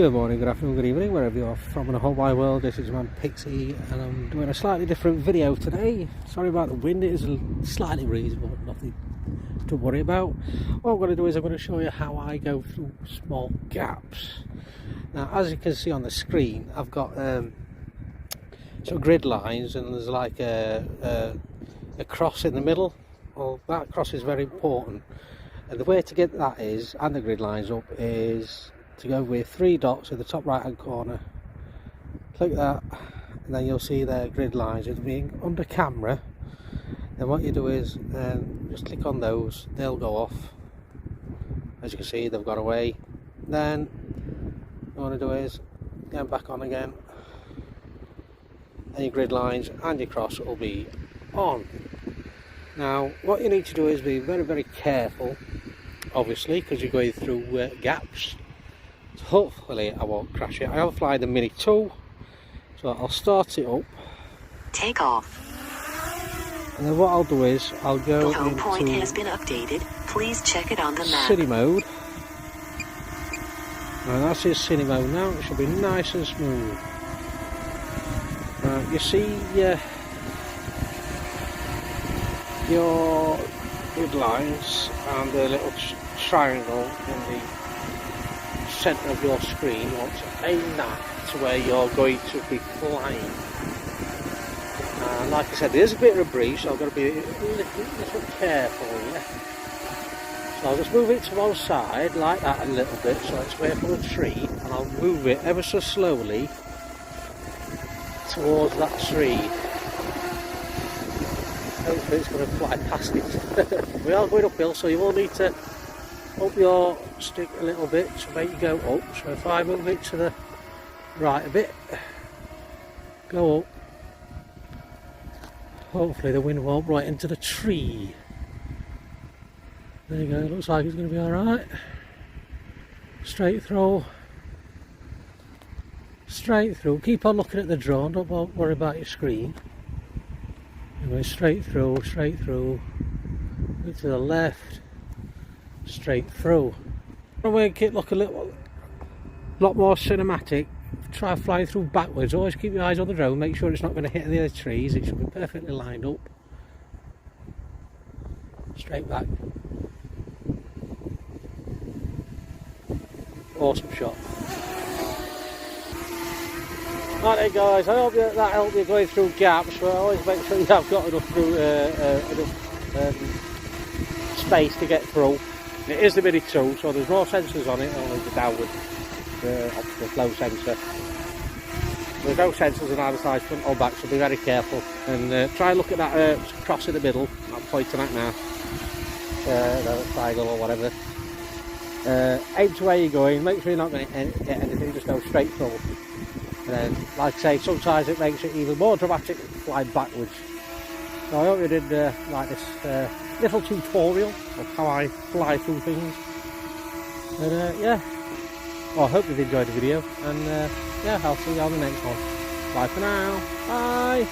Good morning, good afternoon, good evening, wherever you are from in the whole wide world. This is your man Pixie, and I'm doing a slightly different video today. Sorry about the wind, it is slightly breezy, but nothing to worry about. What I'm going to do is I'm going to show you how I go through small gaps. Now, as you can see on the screen, I've got some grid lines, and there's like a cross in the middle. Well, that cross is very important, and the way to get that is, and the grid lines up, is to go with 3 dots in the top right hand corner. Click that, and then you'll see their grid lines. It'll be under camera. Then what you do is just click on those, they'll go off. As you can see, they've gone away. Then what you want to do is get them back on again, and your grid lines and your cross will be on. Now what you need to do is be very, very careful, obviously, because you're going through gaps. So hopefully I won't crash it. I have applied the Mini 2, so I'll start it up. Take off. And then what I'll do is I'll go the home into point has been updated. Please check it on the map. city mode. And that's his city mode now. It should be nice and smooth. You see your grid lines and the little triangle in the centre of your screen. You want to aim that to where you're going to be flying. Like I said, there's a bit of a breeze, so I've got to be a little careful. Yeah. So I'll just move it to one side like that a little bit, so it's away from the tree, and I'll move it ever so slowly towards that tree. Hopefully it's going to fly past it. We are going uphill, so you will need to up your stick a little bit to make you go up. So if I move it to the right a bit, go up, hopefully the wind won't right into the tree. There you go, it looks like it's going to be alright. Straight through, straight through. Keep on looking at the drone, don't worry about your screen. Anyway, straight through, look to the left, straight through. I'm going to keep look a lot more cinematic. Try flying through backwards. Always keep your eyes on the drone, make sure it's not going to hit any of the trees. It should be perfectly lined up. Straight back. Awesome shot. Right then guys, I hope that helped you going through gaps, but always make sure you have got enough space to get through. It is the Mini 2, so there's no sensors on it, only the downward optical flow sensor. There's no sensors on either side, front or back, so be very careful. And try and look at that cross in the middle, I'm pointing at now, the triangle or whatever. Aim to where you're going, make sure you're not going to get anything, just go straight through. And then, like I say, sometimes it makes it even more dramatic flying backwards. So I hope you did like this little tutorial of how I fly through things. And yeah, well, I hope you've enjoyed the video, and yeah, I'll see you on the next one. Bye for now. Bye.